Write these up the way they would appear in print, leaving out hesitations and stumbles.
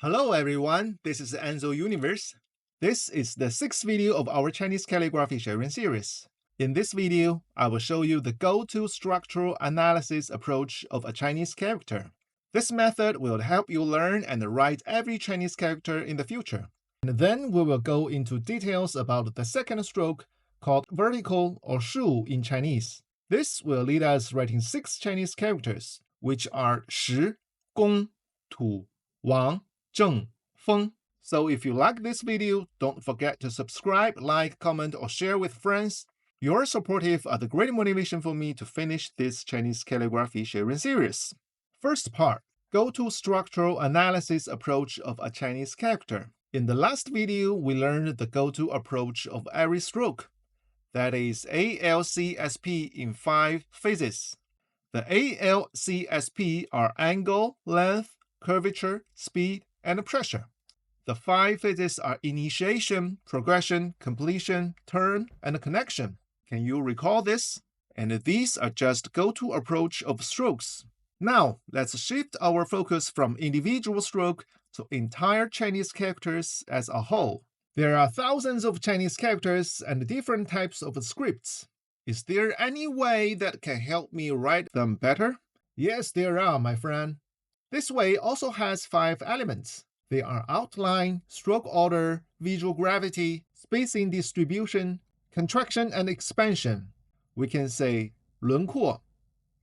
Hello everyone, this is Enzo Universe. This is the sixth video of our Chinese calligraphy sharing series. In this video, I will show you the go-to structural analysis approach of a Chinese character. This method will help you learn and write every Chinese character in the future. And then we will go into details about the second stroke called vertical or shu in Chinese. This will lead us writing 6 Chinese characters, which are Shi, Gong, Tu, Wang, Zheng, Feng. So if you like this video, don't forget to subscribe, like, comment, or share with friends. Your supportive are the great motivation for me to finish this Chinese calligraphy sharing series. First part, go-to structural analysis approach of a Chinese character. In the last video, we learned the go-to approach of every stroke. That is ALCSP in 5 phases. The ALCSP are angle, length, curvature, speed, and pressure. The 5 phases are initiation, progression, completion, turn, and connection. Can you recall this? And these are just go-to approach of strokes. Now, let's shift our focus from individual stroke to entire Chinese characters as a whole. There are thousands of Chinese characters and different types of scripts. Is there any way that can help me write them better? Yes, there are, my friend. This way also has 5 elements. They are outline, stroke order, visual gravity, spacing distribution, contraction and expansion. We can say 轮廓,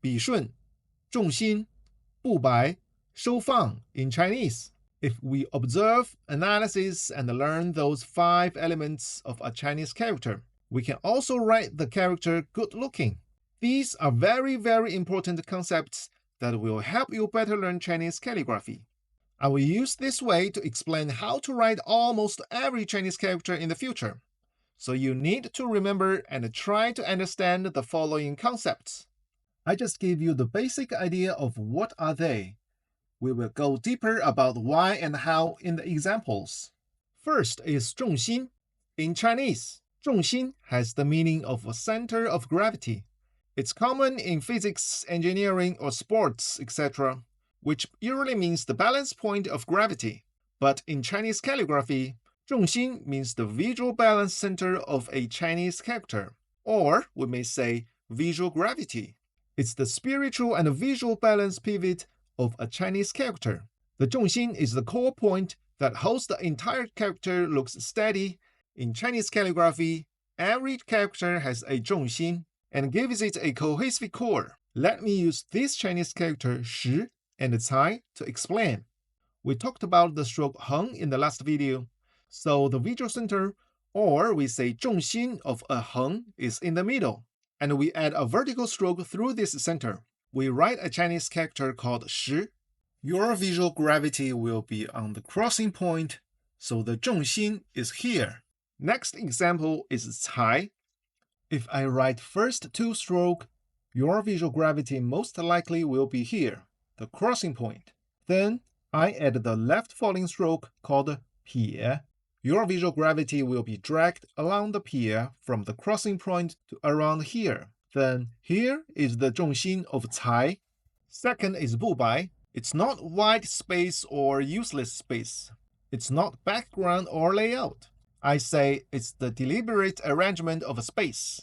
笔顺, 重心, 不白, Shou Fang in Chinese. If we observe, analysis, and learn those 5 elements of a Chinese character, we can also write the character good-looking. These are very, very important concepts that will help you better learn Chinese calligraphy. I will use this way to explain how to write almost every Chinese character in the future. So you need to remember and try to understand the following concepts. I just gave you the basic idea of what are they. We will go deeper about why and how in the examples. First is Zhong Xin. In Chinese, Zhong Xin has the meaning of a center of gravity. It's common in physics, engineering, or sports, etc., which usually means the balance point of gravity. But in Chinese calligraphy, Zhong Xin means the visual balance center of a Chinese character, or we may say visual gravity. It's the spiritual and visual balance pivot of a Chinese character. The Zhong Xin is the core point that holds the entire character looks steady. In Chinese calligraphy, every character has a Zhong Xin and gives it a cohesive core. Let me use this Chinese character Shi and Cai to explain. We talked about the stroke Heng in the last video. So the visual center, or we say Zhong Xin of a Heng, is in the middle. And we add a vertical stroke through this center. We write a Chinese character called Shi. Your visual gravity will be on the crossing point, so the Zhong Xin is here. Next example is Cai. If I write first 2 stroke, your visual gravity most likely will be here, the crossing point. Then I add the left falling stroke called Pie. Your visual gravity will be dragged along the Pie from the crossing point to around here. Then here is the Zhong Xin of Cai. Second is Bu Bai. It's not white space or useless space. It's not background or layout. I say it's the deliberate arrangement of a space.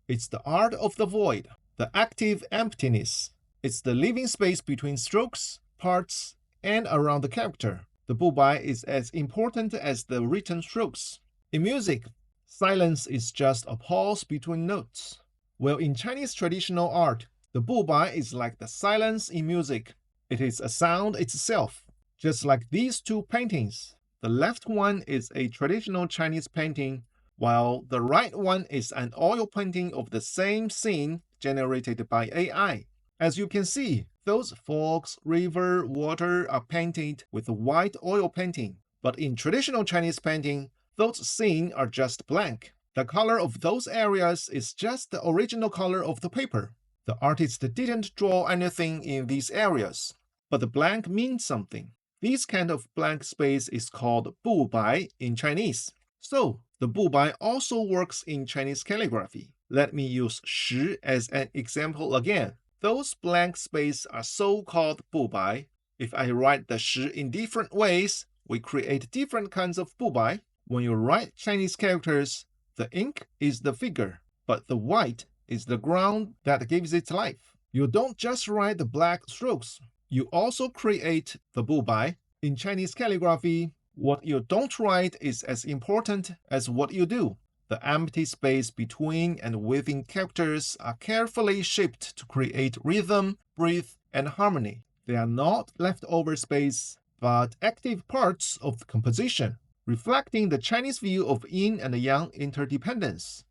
It's the art of the void, the active emptiness. It's the living space between strokes, parts, and around the character. The Bu Bai is as important as the written strokes. In music, silence is just a pause between notes. Well, in Chinese traditional art, the Bu Bai is like the silence in music. It is a sound itself. Just like these 2 paintings, the left one is a traditional Chinese painting, while the right one is an oil painting of the same scene generated by AI. As you can see, those fogs, river, water are painted with white oil painting. But in traditional Chinese painting, those scenes are just blank. The color of those areas is just the original color of the paper. The artist didn't draw anything in these areas, but the blank means something. This kind of blank space is called Bu Bai in Chinese. So, the Bu Bai also works in Chinese calligraphy. Let me use Shi as an example again. Those blank spaces are so-called Bu Bai. If I write the Shi in different ways, we create different kinds of 部白. When you write Chinese characters, the ink is the figure, but the white is the ground that gives it life. You don't just write the black strokes, you also create the 部白. In Chinese calligraphy, what you don't write is as important as what you do. The empty space between and within characters are carefully shaped to create rhythm, breath, and harmony. They are not leftover space, but active parts of the composition, reflecting the Chinese view of yin and yang interdependence.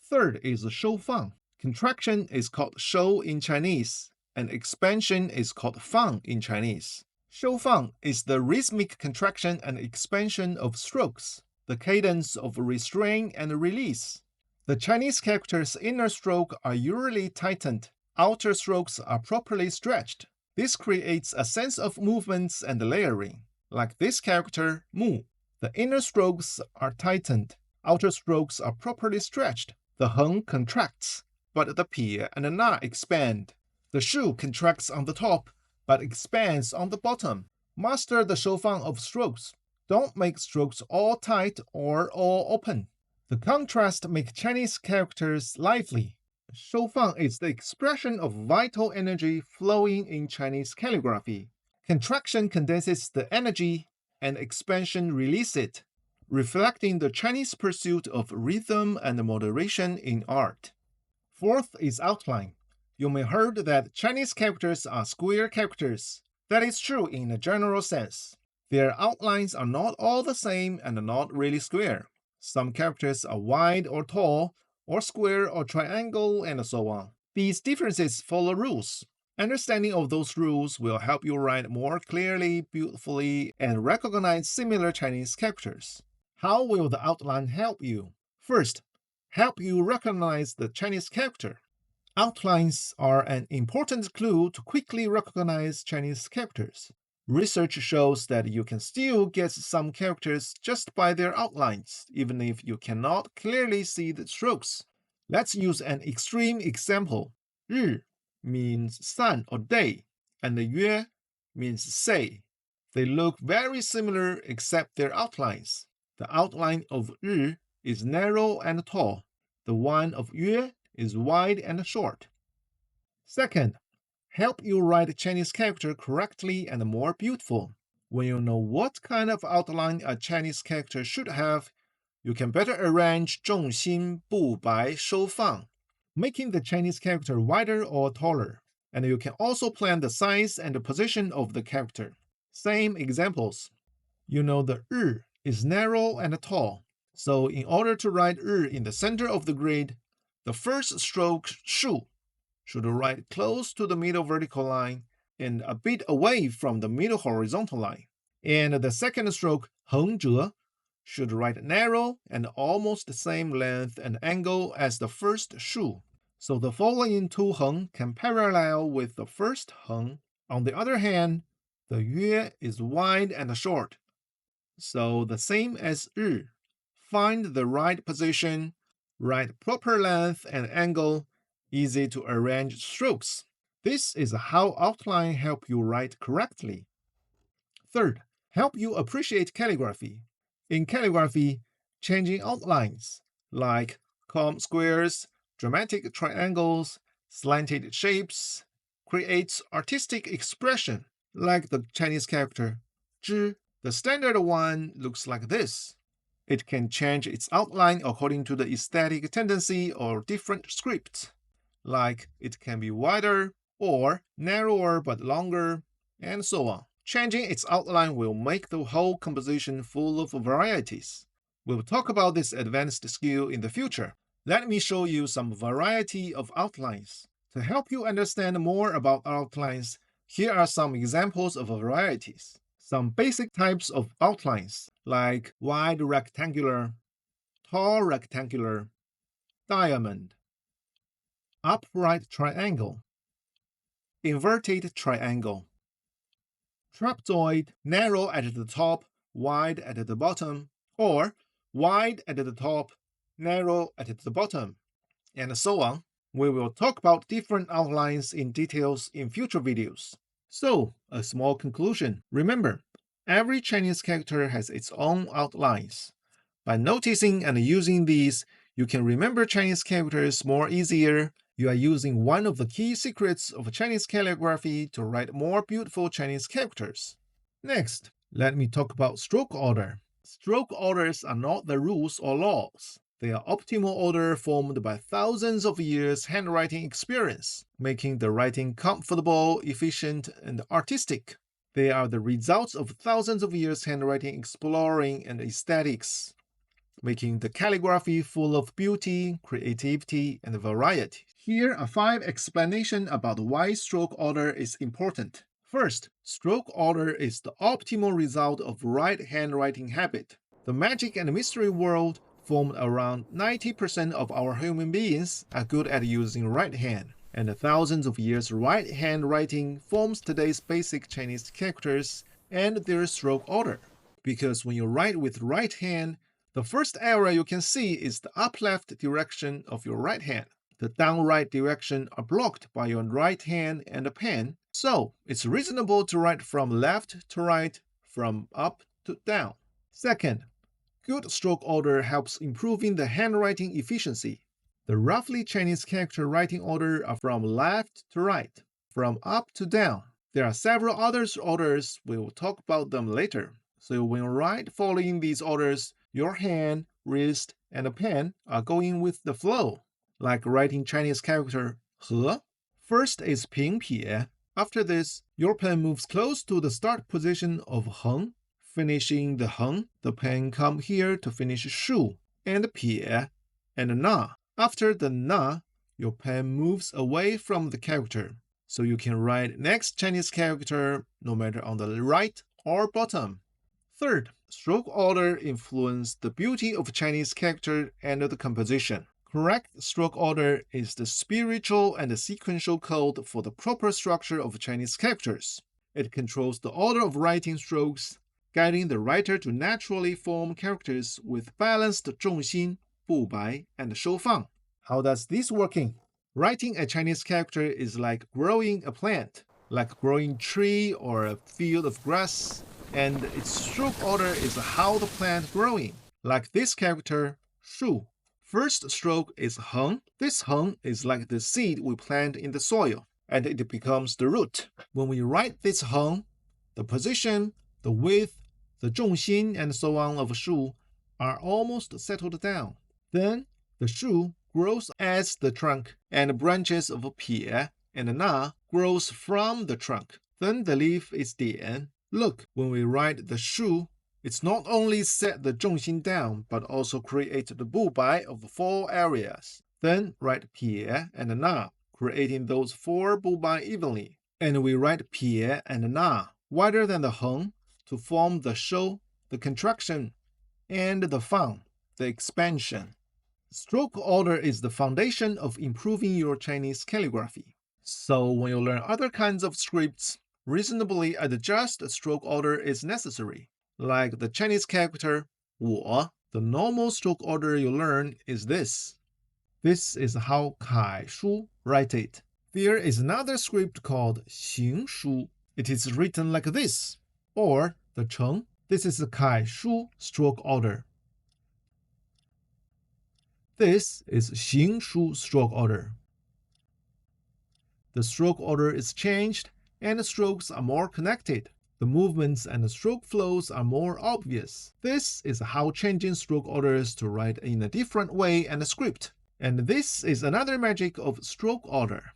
Third is Shou Fang. Contraction is called Shou in Chinese, and expansion is called Fang in Chinese. Shou Fang is the rhythmic contraction and expansion of strokes, the cadence of restraint and release. The Chinese character's inner strokes are usually tightened, outer strokes are properly stretched. This creates a sense of movements and layering. Like this character, Mu. The inner strokes are tightened, outer strokes are properly stretched. The Heng contracts, but the Pie and the Na expand. The Shu contracts on the top, but expands on the bottom. Master the Shou Fang of strokes. Don't make strokes all tight or all open. The contrast makes Chinese characters lively. Shou Fang is the expression of vital energy flowing in Chinese calligraphy. Contraction condenses the energy, and expansion releases it, reflecting the Chinese pursuit of rhythm and moderation in art. Fourth is outline. You may have heard that Chinese characters are square characters. That is true in a general sense. Their outlines are not all the same and not really square. Some characters are wide or tall, or square or triangle, and so on. These differences follow rules. Understanding of those rules will help you write more clearly, beautifully, and recognize similar Chinese characters. How will the outline help you? First, help you recognize the Chinese character. Outlines are an important clue to quickly recognize Chinese characters. Research shows that you can still get some characters just by their outlines, even if you cannot clearly see the strokes. Let's use an extreme example. 日 means sun or day, and 约 means say. They look very similar except their outlines. The outline of 日 is narrow and tall. The one of 约 is wide and short. Second, help you write Chinese character correctly and more beautiful. When you know what kind of outline a Chinese character should have, you can better arrange Zhong Xin, Bai, Shou Fang, making the Chinese character wider or taller. And you can also plan the size and the position of the character. Same examples. You know the 日 is narrow and tall. So in order to write 日 in the center of the grid, the first stroke 树 should write close to the middle vertical line and a bit away from the middle horizontal line. And the second stroke 横折 should write narrow and almost the same length and angle as the first 树. So the following two 横 can parallel with the first 横. On the other hand, the 约 is wide and short. So the same as 日. Find the right position, write proper length and angle, easy to arrange strokes. This is how outline help you write correctly. Third, help you appreciate calligraphy. In calligraphy, changing outlines, like calm squares, dramatic triangles, slanted shapes, creates artistic expression, like the Chinese character 知. The standard one looks like this. It can change its outline according to the aesthetic tendency or different scripts. Like it can be wider or narrower but longer, and so on. Changing its outline will make the whole composition full of varieties. We'll talk about this advanced skill in the future. Let me show you some variety of outlines. To help you understand more about outlines, here are some examples of varieties. Some basic types of outlines, like wide rectangular, tall rectangular, diamond, upright triangle, inverted triangle, trapezoid, narrow at the top, wide at the bottom, or wide at the top, narrow at the bottom, and so on. We will talk about different outlines in details in future videos. So, a small conclusion. Remember, Every Chinese character has its own outlines. By noticing and using these, you can remember Chinese characters more easier. You are using one of the key secrets of Chinese calligraphy to write more beautiful Chinese characters. Next, let me talk about stroke order. Stroke orders are not the rules or laws. They are optimal order formed by thousands of years handwriting experience, making the writing comfortable, efficient, and artistic. They are the results of thousands of years handwriting exploring and aesthetics, making the calligraphy full of beauty, creativity, and variety. Here are 5 explanations about why stroke order is important. First, stroke order is the optimal result of right handwriting habit. The magic and mystery world formed around 90% of our human beings are good at using right hand, and thousands of years right hand writing forms today's basic Chinese characters and their stroke order. Because when you write with right hand, the first arrow you can see is the up-left direction of your right hand. The down-right direction are blocked by your right hand and a pen, so it's reasonable to write from left to right, from up to down. Second, good stroke order helps improving the handwriting efficiency. The roughly Chinese character writing order are from left to right, from up to down. There are several other orders, we will talk about them later. So when you write following these orders, your hand, wrist, and a pen are going with the flow. Like writing Chinese character he. First is ping pie. After this, your pen moves close to the start position of heng. Finishing the heng, the pen comes here to finish shu and pie and na. After the na, your pen moves away from the character, so you can write next Chinese character no matter on the right or bottom. Third, stroke order influences the beauty of Chinese character and the composition. Correct stroke order is the spiritual and the sequential code for the proper structure of Chinese characters. It controls the order of writing strokes, guiding the writer to naturally form characters with balanced Zhong Xin, Bai and Shou Fang. How does this working? Writing a Chinese character is like growing a plant, like growing a tree or a field of grass, and its stroke order is how the plant growing. Like this character, shu. First stroke is heng. This heng is like the seed we plant in the soil, and it becomes the root. When we write this heng, the position, the width, the zhong xin, and so on of shu are almost settled down. Then the shu grows as the trunk, and branches of pie and na grows from the trunk. Then the leaf is dian. Look, when we write the shu, it's not only set the zhong xin down, but also create the bai of 4 areas. Then write pie and na, creating those 4 bai evenly. And we write pie and na wider than the heng to form the shou, the contraction, and the fang, the expansion. Stroke order is the foundation of improving your Chinese calligraphy. So when you learn other kinds of scripts, reasonably adjust stroke order is necessary. Like the Chinese character 我, the normal stroke order you learn is this. This is how Kai Shu write it. There is another script called Xing Shu. It is written like this. Or the Cheng. This is the Kai Shu stroke order. This is Xing Shu stroke order. The stroke order is changed and the strokes are more connected. The movements and the stroke flows are more obvious. This is how changing stroke orders to write in a different way and a script. And this is another magic of stroke order.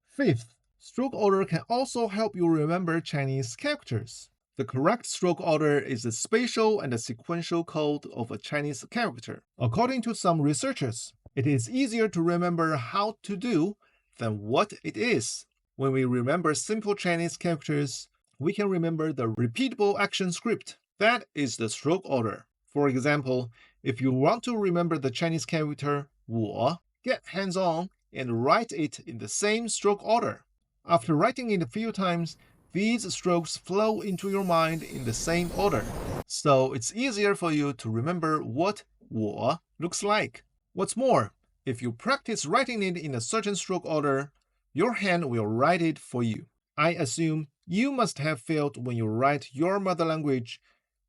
Fifth, stroke order can also help you remember Chinese characters. The correct stroke order is the spatial and the sequential code of a Chinese character. According to some researchers, it is easier to remember how to do than what it is. When we remember simple Chinese characters, we can remember the repeatable action script. That is the stroke order. For example, if you want to remember the Chinese character 我, get hands-on and write it in the same stroke order. After writing it a few times, these strokes flow into your mind in the same order. So it's easier for you to remember what 我 looks like. What's more, if you practice writing it in a certain stroke order, your hand will write it for you. I assume You must have felt when you write your mother language,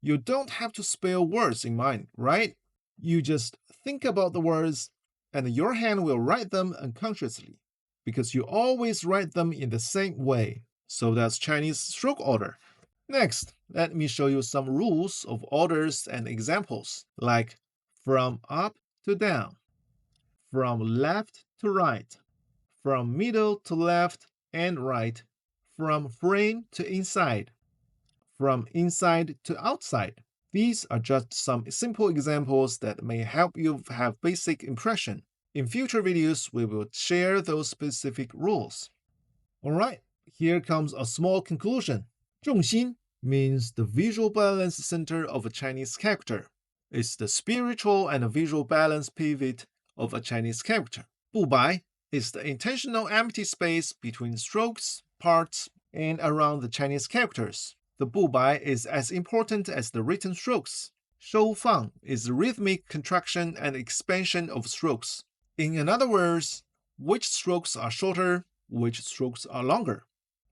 you don't have to spell words in mind, right? You just think about the words, and your hand will write them unconsciously, because you always write them in the same way. So that's Chinese stroke order. Next, let me show you some rules of orders and examples, like from up to down, from left to right, from middle to left and right, from frame to inside, from inside to outside. These are just some simple examples that may help you have basic impression. In future videos, we will share those specific rules. Alright, here comes a small conclusion. 重心 means the visual balance center of a Chinese character. It's the spiritual and visual balance pivot of a Chinese character. 不白 is the intentional empty space between strokes, parts, and around the Chinese characters. The 不白 is as important as the written strokes. Shou Fang is the rhythmic contraction and expansion of strokes. In other words, which strokes are shorter, which strokes are longer.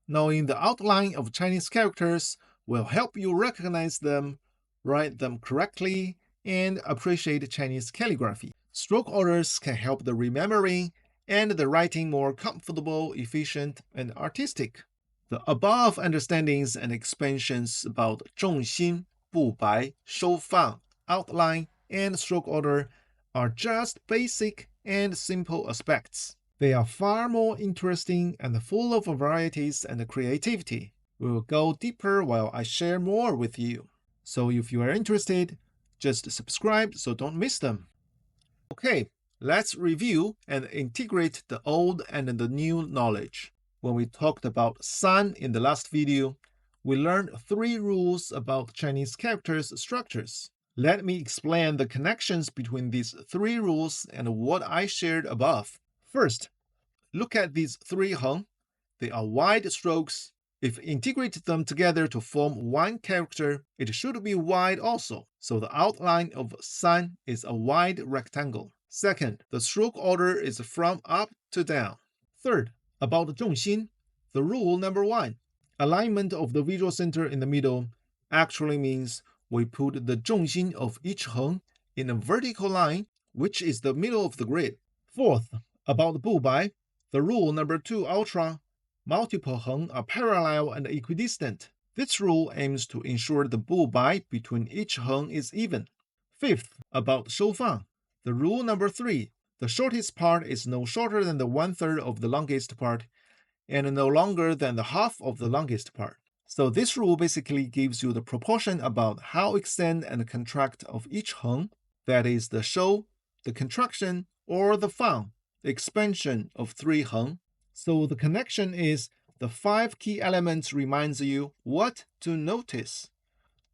Knowing the outline of Chinese characters will help you recognize them, write them correctly, and appreciate Chinese calligraphy. Stroke orders can help the remembering and the writing more comfortable, efficient, and artistic. The above understandings and expansions about 重心, 不白, 收放, outline, and stroke order are just basic and simple aspects. They are far more interesting and full of varieties and creativity. We will go deeper while I share more with you. So if you are interested, just subscribe so don't miss them. Okay, let's review and integrate the old and the new knowledge. When we talked about san in the last video, we learned 3 rules about Chinese characters structures. Let me explain the connections between these 3 rules and what I shared above. First, look at these 3 heng. They are wide strokes. If integrate them together to form one character, it should be wide also. So the outline of san is a wide rectangle. Second, the stroke order is from up to down. Third, about 重心, the rule number 1, alignment of the visual center in the middle, actually means we put the 重心 of each heng in a vertical line, which is the middle of the grid. Fourth, about 不白, the rule number 2 ultra, multiple heng are parallel and equidistant. This rule aims to ensure the 不白 between each heng is even. Fifth, about 收放, the rule number 3, the shortest part is no shorter than the 1/3 of the longest part, and no longer than the half of the longest part. So this rule basically gives you the proportion about how extend and contract of each heng, that is the shou, the contraction, or the fang, the expansion of 3 heng. So the connection is the 5 key elements reminds you what to notice.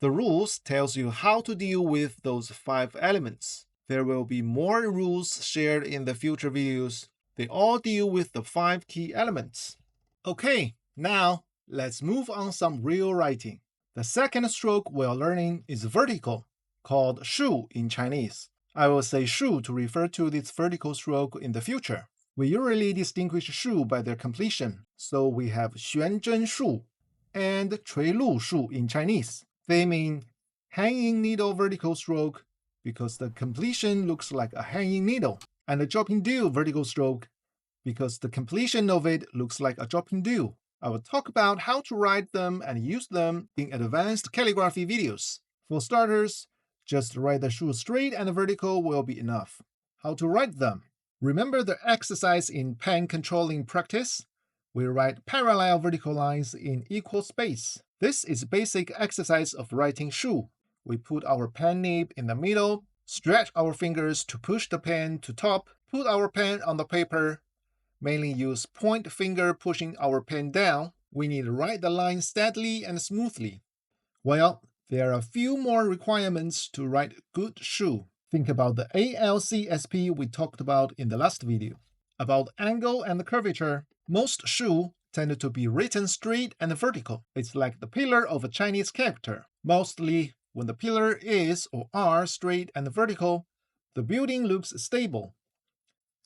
The rules tells you how to deal with those 5 elements. There will be more rules shared in the future videos. They all deal with the 5 key elements. Okay, now let's move on some real writing. The second stroke we're learning is vertical, called 竖 in Chinese. I will say 竖 to refer to this vertical stroke in the future. We usually distinguish 竖 by their completion, so we have 悬针竖 and 垂露竖 in Chinese. They mean hanging needle vertical stroke because the completion looks like a hanging needle, and a dropping dew vertical stroke because the completion of it looks like a dropping dew. I will talk about how to write them and use them in advanced calligraphy videos. For starters, just write the 竖 straight and vertical will be enough. How to write them? Remember the exercise in pen controlling practice? We write parallel vertical lines in equal space. This is basic exercise of writing 竖. We put our pen nib in the middle, stretch our fingers to push the pen to top, put our pen on the paper, mainly use point finger pushing our pen down. We need to write the line steadily and smoothly. Well, there are a few more requirements to write good 竖. Think about the ALCSP we talked about in the last video. About angle and curvature, most 竖 tend to be written straight and vertical. It's like the pillar of a Chinese character. Mostly, when the pillar is or are straight and vertical, the building looks stable.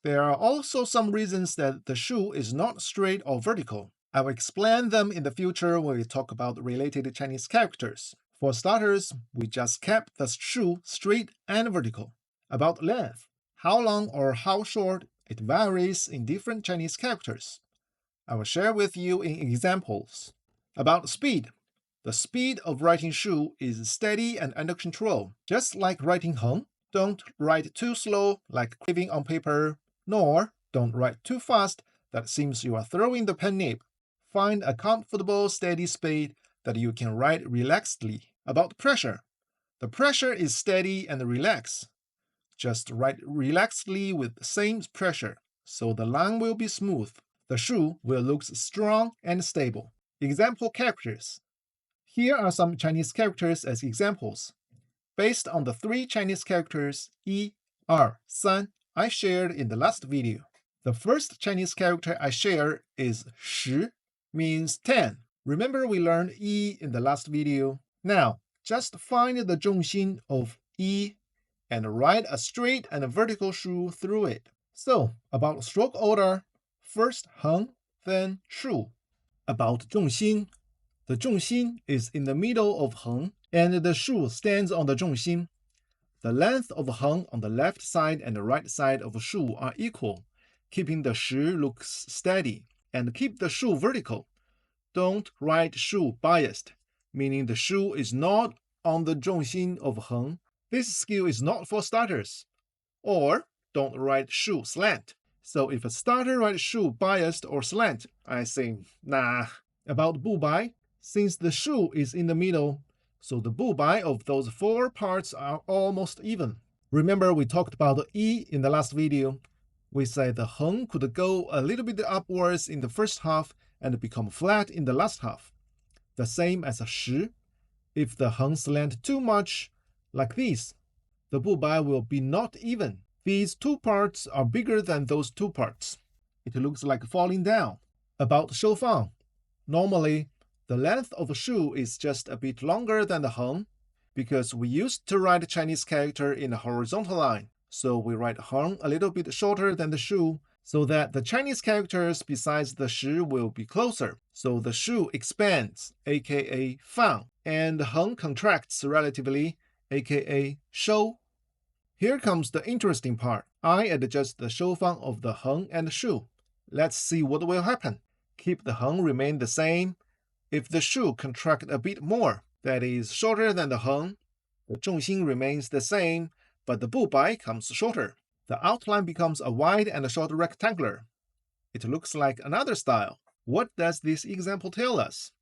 There are also some reasons that the 竖 is not straight or vertical. I will explain them in the future when we talk about related Chinese characters. For starters, we just kept the shu straight and vertical. About length, how long or how short, it varies in different Chinese characters. I will share with you in examples. About speed, the speed of writing shu is steady and under control, just like writing heng. Don't write too slow like craving on paper, nor don't write too fast that seems you are throwing the pen nib. Find a comfortable, steady speed that you can write relaxedly. About pressure, the pressure is steady and relaxed. Just write relaxedly with the same pressure, so the line will be smooth. The shu will look strong and stable. Example characters. Here are some Chinese characters as examples. Based on the 3 Chinese characters yi, er, san I shared in the last video. The first Chinese character I share is shi, means 10. Remember we learned yi in the last video? Now, just find the Zhong Xin of yi and write a straight and a vertical shu through it. So, about stroke order, first heng, then shu. About Zhong Xin, the Zhong Xin is in the middle of heng, and the shu stands on the Zhong Xin. The length of heng on the left side and the right side of shu are equal, keeping the shi looks steady, and keep the shu vertical. Don't write shu biased, meaning the shu is not on the Zhong Xin of heng. This skill is not for starters. Or don't write shu slant. So if a starter writes shu biased or slant, I say, nah. About bu bai, since the shu is in the middle, so the bu bai of those 4 parts are almost even. Remember we talked about the yi in the last video. We said the heng could go a little bit upwards in the first half and become flat in the last half. The same as a shi. If the heng slant too much, like this, the bu bai will be not even. These 2 parts are bigger than those 2 parts. It looks like falling down. About Shou Fang, normally, the length of shu is just a bit longer than the heng, because we used to write Chinese character in a horizontal line. So we write heng a little bit shorter than the shu, so that the Chinese characters besides the shi will be closer. So the shu expands, aka fang, and heng contracts relatively, aka shou. Here comes the interesting part. I adjust the shou fang of the heng and shu. Let's see what will happen. Keep the heng remain the same. If the shu contract a bit more, that is shorter than the heng, the Zhong Xin remains the same, but the bu bai comes shorter. The outline becomes a wide and a short rectangular. It looks like another style. What does this example tell us?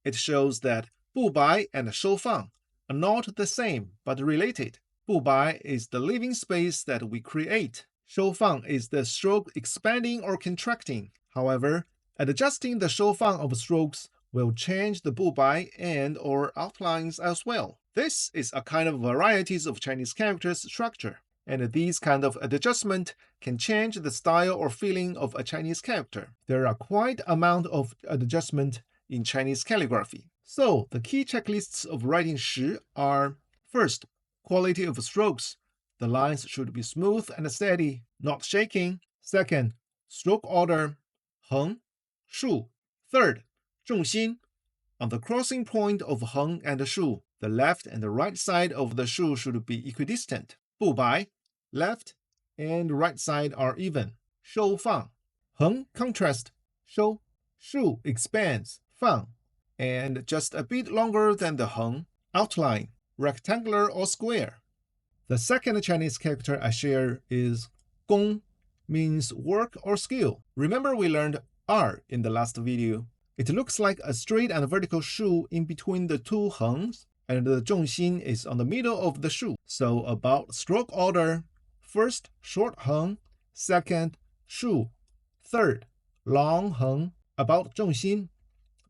It shows that bu bai and shou fang are not the same but related. Bu bai is the living space that we create. Shou fang is the stroke expanding or contracting. However, adjusting the shou fang of strokes will change the bu bai and or outlines as well. This is a kind of varieties of Chinese characters structure, and these kind of adjustment can change the style or feeling of a Chinese character. There are quite amount of adjustment in Chinese calligraphy. So the key checklists of writing shi are: first, quality of strokes. The lines should be smooth and steady, not shaking. Second, stroke order, heng, shu. Third, Zhong Xin. On the crossing point of heng and shu, the left and the right side of the shu should be equidistant. Bu bai, left and right side are even. Shou fang, heng contrast, shou, shu expands, fang, and just a bit longer than the heng, outline, rectangular or square. The second Chinese character I share is Gong, means work or skill. Remember we learned er in the last video. It looks like a straight and vertical shu in between the 2 hengs, and the Zhong Xin is on the middle of the shu. So about stroke order, first short heng, second shu, third long heng. About Zhong Xin,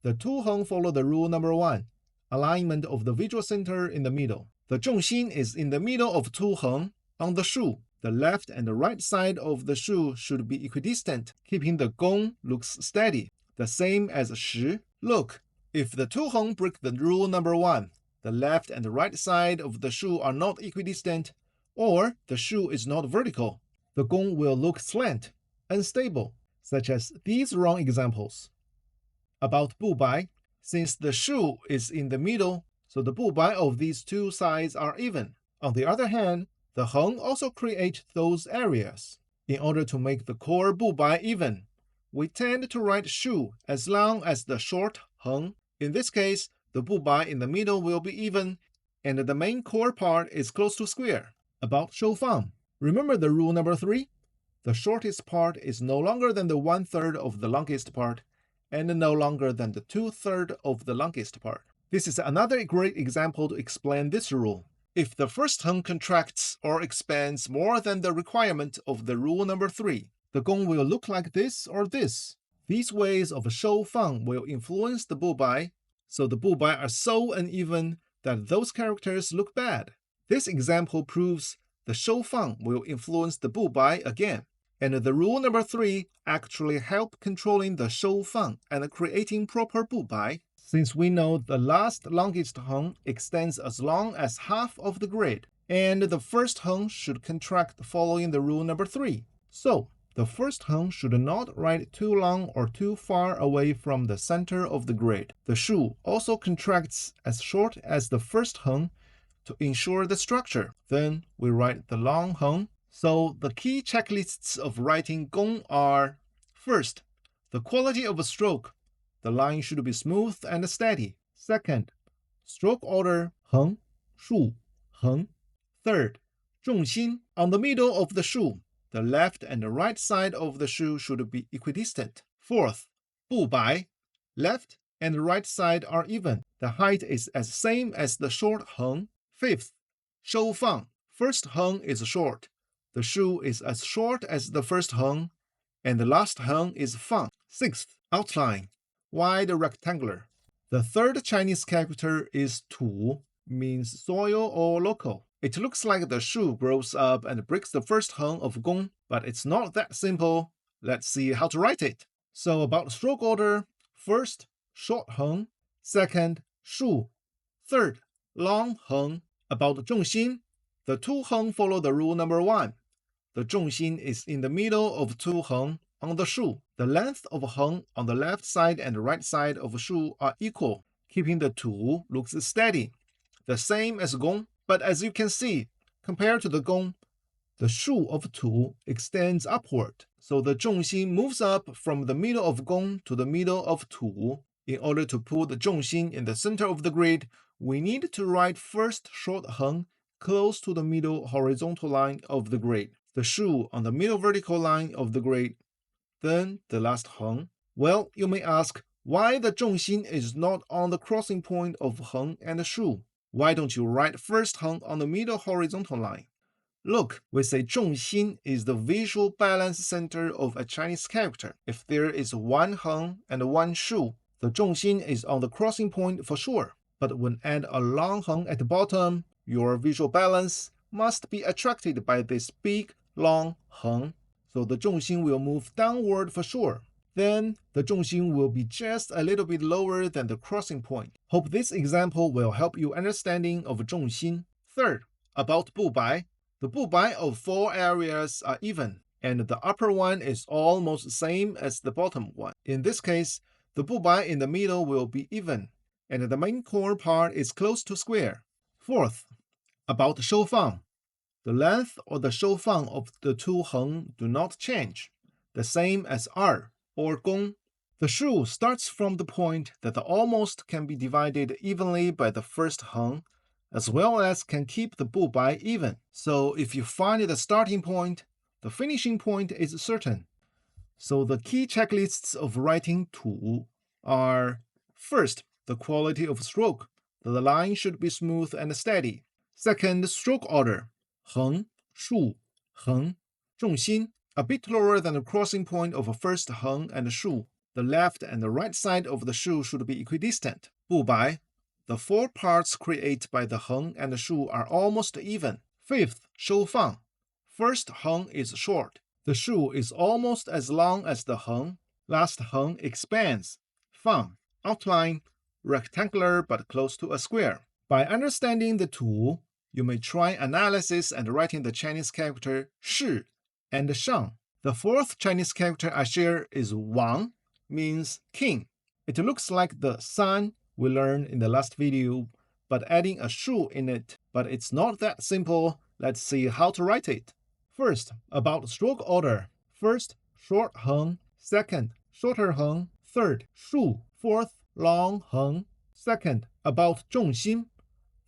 the 2 heng follow the rule number 1, alignment of the visual center in the middle. The Zhong Xin is in the middle of 2 heng on the shu. The left and the right side of the shu should be equidistant, keeping the gong looks steady. The same as shi. Look, if the 2 heng break the rule number 1, the left and the right side of the shu are not equidistant, or the shu is not vertical, the gong will look slant, unstable, such as these wrong examples. About 不白, since the shu is in the middle, so the 不白 of these two sides are even. On the other hand, the heng also create those areas. In order to make the core 不白 even, we tend to write shu as long as the short heng. In this case, the 不白 in the middle will be even, and the main core part is close to square. About Shou Fang, remember the rule number 3? The shortest part is no longer than the 1/3 of the longest part, and no longer than the 2/3 of the longest part. This is another great example to explain this rule. If the first heng contracts or expands more than the requirement of the rule number 3, the gong will look like this or this. These ways of Shou Fang will influence the 不白, so the 不白 are so uneven that those characters look bad. This example proves the Shou Fang will influence the 不白 again. And the rule number 3 actually help controlling the Shou Fang and creating proper 不白. Since we know the last longest heng extends as long as half of the grid, and the first heng should contract following the rule number 3. So, the first heng should not write too long or too far away from the center of the grid. The shu also contracts as short as the first heng to ensure the structure. Then we write the long heng. So the key checklists of writing gong are: first, the quality of a stroke. The line should be smooth and steady. Second, stroke order heng, shu, heng. Third, Zhong Xin. On the middle of the shu, the left and the right side of the shu should be equidistant. Fourth, 不白. Left and right side are even. The height is as same as the short heng. Fifth, Shou Fang. First heng is short. The shu is as short as the first heng, and the last heng is Fang. Sixth, outline. Wide rectangular. The third Chinese character is tu, means soil or local. It looks like the shu grows up and breaks the first heng of gong, but it's not that simple. Let's see how to write it. So about stroke order: first, short heng. Second, shu. Third, long heng. About Zhong Xin, the two heng follow the rule number 1. The Zhong Xin is in the middle of two heng on the shu. The length of heng on the left side and right side of shu are equal, keeping the tu looks steady, the same as gong. But as you can see, compared to the gong, the shu of tu extends upward, so the Zhong Xin moves up from the middle of gong to the middle of tu. In order to put the Zhong Xin in the center of the grid, we need to write first short heng close to the middle horizontal line of the grid, the shu on the middle vertical line of the grid, then the last heng. Well, you may ask why the Zhong Xin is not on the crossing point of heng and shu. Why don't you write first heng on the middle horizontal line? Look, we say Zhong Xin is the visual balance center of a Chinese character. If there is one heng and one shu, the Zhong Xin is on the crossing point for sure. But when add a long heng at the bottom, your visual balance must be attracted by this big, long heng. So the Zhong Xin will move downward for sure. Then the Zhong Xin will be just a little bit lower than the crossing point. Hope this example will help you understanding of Zhong Xin. Third, about 不白. The 不白 of 4 areas are even, and the upper one is almost the same as the bottom one. In this case, the 不白 in the middle will be even, and the main core part is close to square. Fourth, about Shou Fang. The length or the Shou Fang of the two heng do not change, the same as er or gong. The shu starts from the point that the almost can be divided evenly by the first heng, as well as can keep the 不白 even. So if you find the starting point, the finishing point is certain. So the key checklists of writing tu are: first, the quality of stroke. The line should be smooth and steady. Second, stroke order. Heng, shu, heng. Zhong Xin, a bit lower than the crossing point of first heng and shu. The left and the right side of the shu should be equidistant. 不白, the 4 parts created by the heng and shu are almost even. Fifth, Shou Fang. First heng is short. The shu is almost as long as the heng. Last heng expands. Fang, outline, rectangular but close to a square. By understanding the tu, you may try analysis and writing the Chinese character shi and shang. The 4th Chinese character I share is Wang, means king. It looks like the san we learned in the last video, but adding a shu in it, but it's not that simple. Let's see how to write it. First, about stroke order. First, short heng. Second, shorter heng. Third, shu. Fourth, long heng. Second, about Zhong Xin.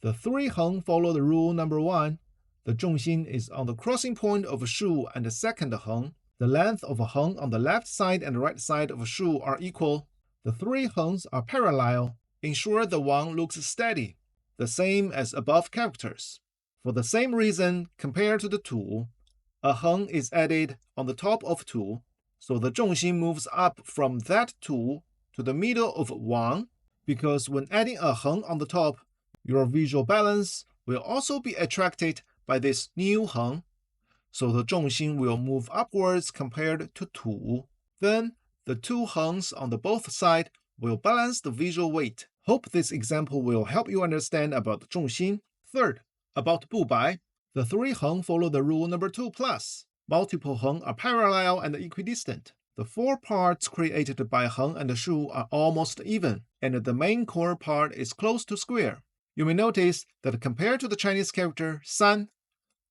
The three heng follow the rule number 1. The Zhong Xin is on the crossing point of shu and the second heng. The length of a heng on the left side and the right side of shu are equal. The three hengs are parallel. Ensure the Wang looks steady, the same as above characters. For the same reason, compared to the tu, a heng is added on the top of tu, so the Zhong Xin moves up from that tu to the middle of Wang, because when adding a heng on the top, your visual balance will also be attracted by this new heng, so the Zhong Xin will move upwards compared to tu. Then, the two hengs on the both sides will balance the visual weight. Hope this example will help you understand about Zhong Xin. Third, about Bu Bai. The three heng follow the rule number 2+. Multiple heng are parallel and equidistant. The four parts created by heng and shu are almost even, and the main core part is close to square. You may notice that compared to the Chinese character san,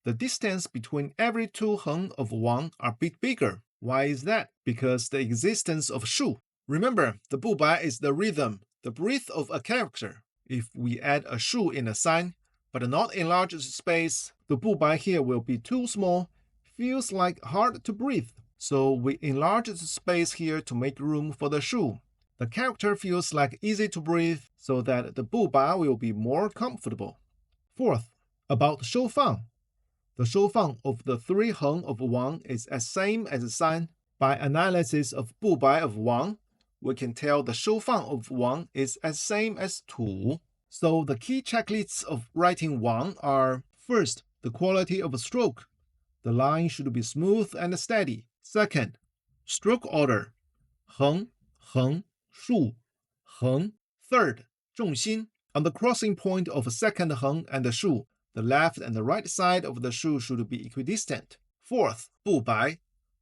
the distance between every two heng of Wang are a bit bigger. Why is that? Because the existence of shu. Remember, the Bu Bai is the rhythm, the breath of a character. If we add a shu in a sign, but not enlarge the space, the Bu Bai here will be too small, feels like hard to breathe. So we enlarge the space here to make room for the shu. The character feels like easy to breathe, so that the Bu Bai will be more comfortable. Fourth, about Shou Fang. The Shou Fang of the three heng of Wang is as same as san. By analysis of Bu Bai of Wang, we can tell the Shou Fang of Wang is as same as tu. So the key checklists of writing Wang are: first, the quality of a stroke. The line should be smooth and steady. Second, stroke order. Heng, heng, shu, heng. Third, Zhong Xin. On the crossing point of second heng and the shu, the left and the right side of the shu should be equidistant. Fourth, Bu Bai.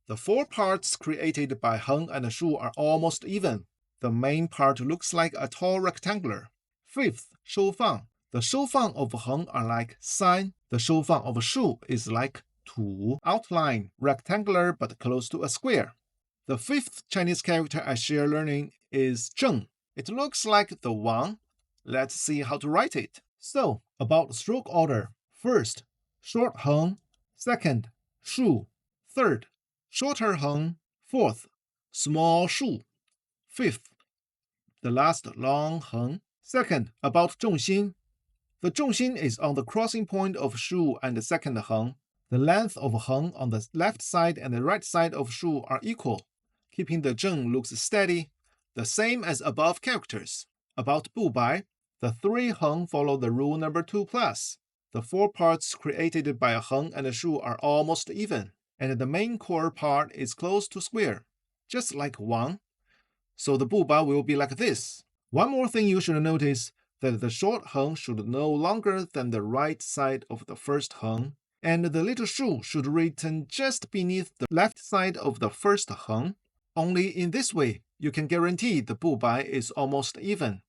The four parts created by heng and shu are almost even. The main part looks like a tall rectangular. Fifth, Shou Fang. The Shou Fang of heng are like san. The Shou Fang of shu is like tu. Outline, rectangular but close to a square. The fifth Chinese character I share learning is Zheng. It looks like the Wang. Let's see how to write it. So, about stroke order. First, short heng. Second, shu. Third, shorter heng. Fourth, small shu. Fifth, the last long heng. Second, about Zhong Xin. The Zhong Xin is on the crossing point of shu and the second heng. The length of heng on the left side and the right side of shu are equal, keeping the zheng looks steady, the same as above characters. About Bu Bai, the three heng follow the rule number 2+. The four parts created by a heng and a shu are almost even, and the main core part is close to square, just like Wang. So the Bu Bai will be like this. One more thing you should notice, that the short heng should no longer than the right side of the first heng, and the little shu should written just beneath the left side of the first heng. Only in this way, you can guarantee the Bu Bai is almost even.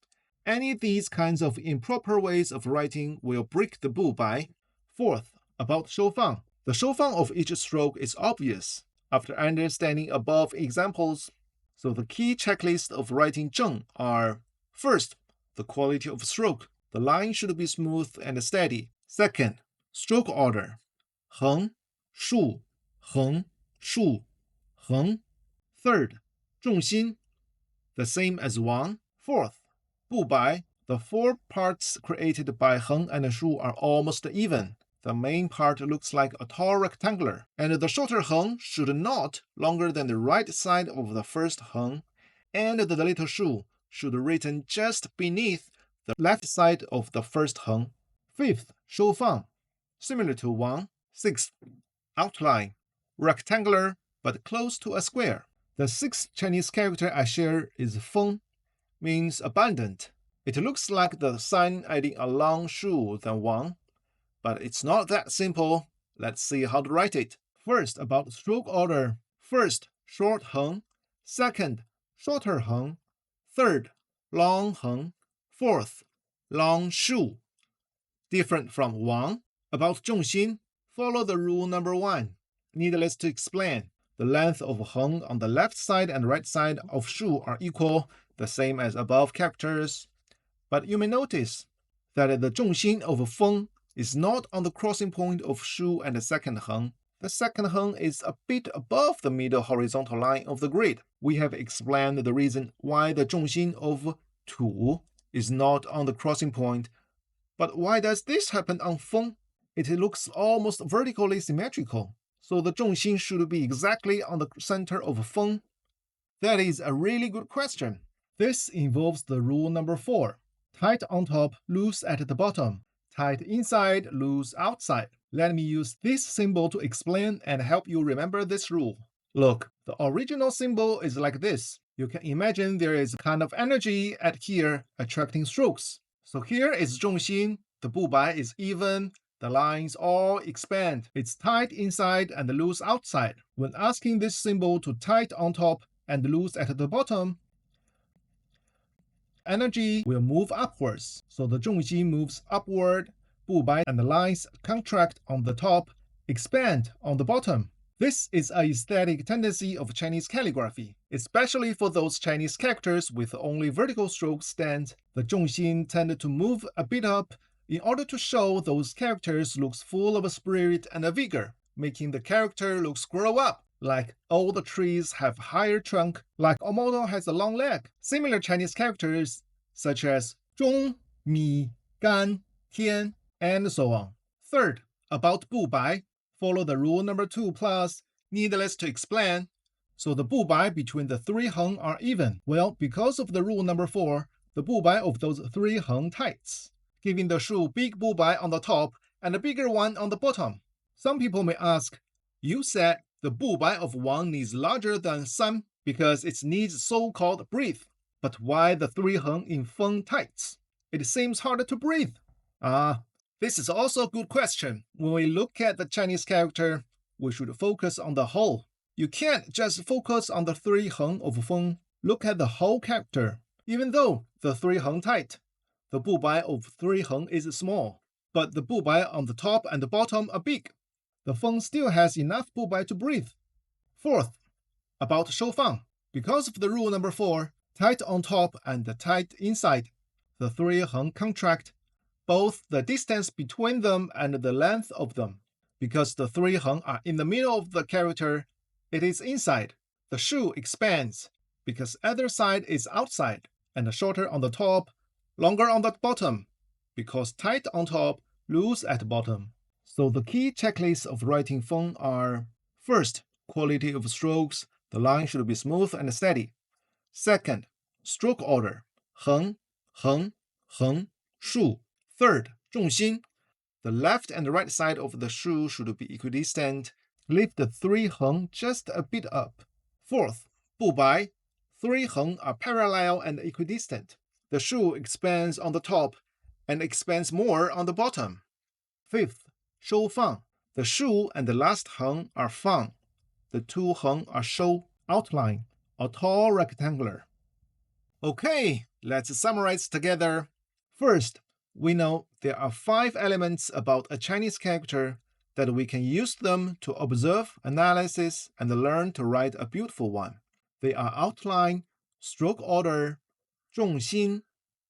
Any of these kinds of improper ways of writing will break the Bu Bai. Fourth, about Shou Fang. The Shou Fang of each stroke is obvious after understanding above examples. So the key checklist of writing Zheng are: first, the quality of stroke. The line should be smooth and steady. Second, stroke order. Heng, shu, heng, shu, heng. Third, Zhong Xin, the same as Wang. Fourth, Bu Bai. The four parts created by heng and shu are almost even. The main part looks like a tall rectangular, and the shorter heng should not longer than the right side of the first heng, and the little shu should written just beneath the left side of the first heng. Fifth, Shou Fang, similar to Wang. Sixth, outline, rectangular but close to a square. The sixth Chinese character I share is Feng, means abundant. It looks like the sign adding a long shu than Wang, but it's not that simple. Let's see how to write it. First, about stroke order. First, short heng. Second, shorter heng. Third, long Heng. Fourth, long Shou. Different from Wang. About Zhong Xin, follow the rule number 1. Needless to explain, the length of Heng on the left side and right side of Shou are equal, the same as above characters. But you may notice that the Zhong Xin of Feng is not on the crossing point of Shou and the second Heng. The second Heng is a bit above the middle horizontal line of the grid. We have explained the reason why the Zhong Xin of Tu is not on the crossing point. But why does this happen on Feng? It looks almost vertically symmetrical, so the Zhong Xin should be exactly on the center of Feng. That is a really good question. This involves the rule number 4. Tight on top, loose at the bottom. Tight inside, loose outside. Let me use this symbol to explain and help you remember this rule. Look, the original symbol is like this. You can imagine there is a kind of energy at here attracting strokes. So here is Zhong Xin, the bubai is even, the lines all expand. It's tight inside and loose outside. When asking this symbol to tight on top and loose at the bottom, energy will move upwards. So the Zhong Xin moves upward, bubai and the lines contract on the top, expand on the bottom. This is an aesthetic tendency of Chinese calligraphy, especially for those Chinese characters with only vertical stroke stand. The Zhong Xin tend to move a bit up in order to show those characters looks full of spirit and vigor, making the character looks grow up, like all the trees have higher trunk, like a model has a long leg. Similar Chinese characters such as Zhong, Mi, Gan, Tian, and so on. Third, about bubai. Follow the rule number 2 plus, needless to explain. So the bubai between the 3 Heng are even. Well, because of the rule number 4, the bubai of those 3 Heng tights, giving the Shou big bubai on the top and a bigger one on the bottom. Some people may ask, you said the bubai of Wang needs larger than San because it needs so-called breathe. But why the 3 Heng in Feng tights? It seems harder to breathe. This is also a good question. When we look at the Chinese character, we should focus on the whole. You can't just focus on the 3 Heng of Feng. Look at the whole character. Even though the 3 Heng tight, the bubai of 3 Heng is small, but the bubai on the top and the bottom are big. The Feng still has enough bubai to breathe. Fourth, about Shou Fang. Because of the rule number 4, tight on top and tight inside, the 3 Heng contract both the distance between them and the length of them. Because the 3 Heng are in the middle of the character, it is inside. The Shou expands because either side is outside, and shorter on the top, longer on the bottom, because tight on top, loose at bottom. So the key checklists of writing Feng are: first, quality of strokes. The line should be smooth and steady. Second, stroke order. Heng, Heng, Heng, Shou. Third, Zhong Xin. The left and right side of the Shou should be equidistant. Lift the 3 Heng just a bit up. Fourth, bubai. 3 Heng are parallel and equidistant. The Shou expands on the top and expands more on the bottom. Fifth, Shou Fang. The Shou and the last Heng are Fang. The 2 Heng are Shou, outline, a tall rectangular. Okay, let's summarize together. First, we know there are 5 elements about a Chinese character that we can use them to observe, analysis, and learn to write a beautiful one. They are outline, stroke order, Zhong Xin,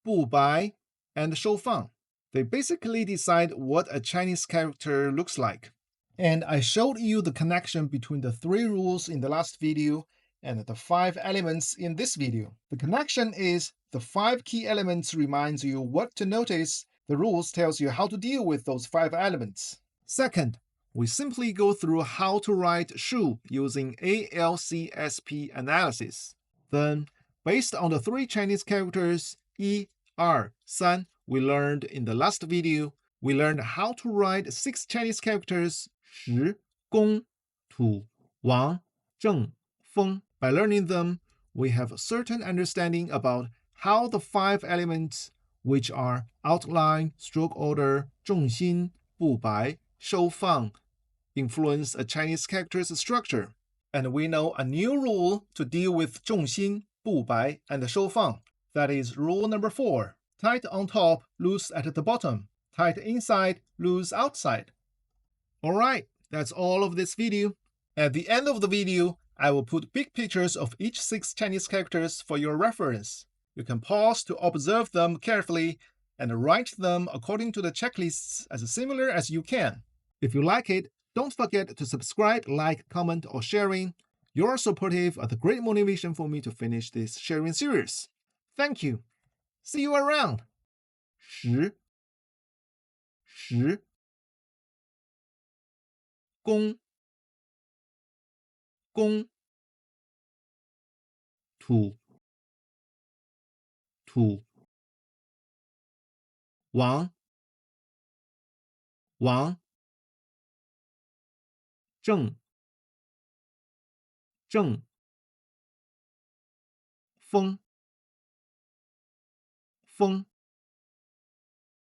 bubai, and Shou Fang. They basically decide what a Chinese character looks like. And I showed you the connection between the 3 rules in the last video and the 5 elements in this video. The connection is the 5 key elements reminds you what to notice. The rules tells you how to deal with those 5 elements. Second, we simply go through how to write Shou using ALCSP analysis. Then, based on the 3 Chinese characters, 1, 2, 3, we learned in the last video, we learned how to write 6 Chinese characters, 10, Gong, Tu, Wang, Zheng, Feng. By learning them, we have a certain understanding about how the 5 elements, which are outline, stroke order, Zhong Xin, bubai, Shou Fang, influence a Chinese character's structure. And we know a new rule to deal with Zhong Xin, bubai, and Shou Fang. That is rule number 4. Tight on top, loose at the bottom. Tight inside, loose outside. Alright, that's all of this video. At the end of the video, I will put big pictures of each 6 Chinese characters for your reference. You can pause to observe them carefully and write them according to the checklists as similar as you can. If you like it, don't forget to subscribe, like, comment, or sharing. Your supportive are the great motivation for me to finish this sharing series. Thank you. See you around. 10 10公公土土王王正正风风